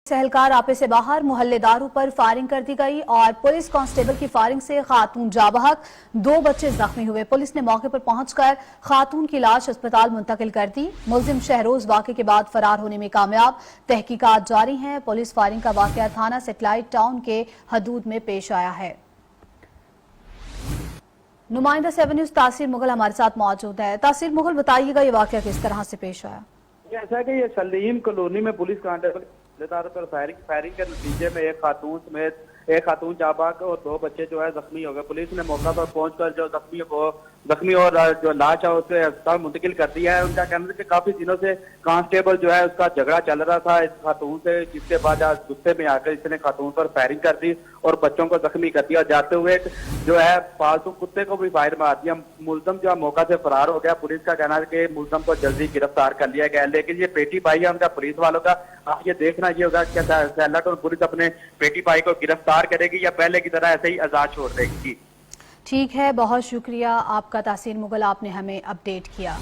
सहलकार आपे से बाहर मोहल्लेदारों पर फायरिंग कर दी गई और पुलिस कांस्टेबल की फायरिंग से खातून जाबहक, 2 बच्चे जख्मी हुए। पुलिस ने मौके पर पहुंचकर खातून की लाश अस्पताल मुंतकिल कर दी। मुलजिम शहरोज वाक़े के बाद फरार होने में कामयाब। तहकीकात जारी हैं। पुलिस फायरिंग का वाक़या थाना सेटेलाइट टाउन के हदूद में पेश आया है। नुमाइंदा 7 न्यूज़ तासीर मुगल हमारे साथ मौजूद है। तासीर मुगल, बताइएगा ये वाक़या किस तरह से पेश आया? ऐसा कि ये सलीम कॉलोनी में पुलिस कांस्टेबल पर फायरिंग के नतीजे में एक खातून जाबाक और 2 बच्चे जो है जख्मी हो गए। पुलिस ने मौका पर पहुंचकर जो जख्मी और जो लाश है उसे अस्पताल मुंतकिल कर दिया है। उनका कहना है कि काफी दिनों से कांस्टेबल जो है उसका झगड़ा चल रहा था इस खातून से, जिसके बाद आज गुस्से में आकर इसने खातून पर फायरिंग कर दी और बच्चों को जख्मी कर दिया। जाते हुए जो है पालतू कुत्ते को भी फायर मार दिया। मुलजम जो है मौका से फरार हो गया। पुलिस का कहना है कि मुलजम को जल्दी गिरफ्तार कर लिया गया, लेकिन ये पेटी भाई है उनका पुलिस वालों का। आप ये देखना ये होगा क्या सैलाट और पुलिस अपने पेटी भाई को गिरफ्तार करेगी या पहले की तरह ऐसे ही आजाद छोड़ देगी। ठीक है, बहुत शुक्रिया आपका तासीर मुगल, आपने हमें अपडेट किया।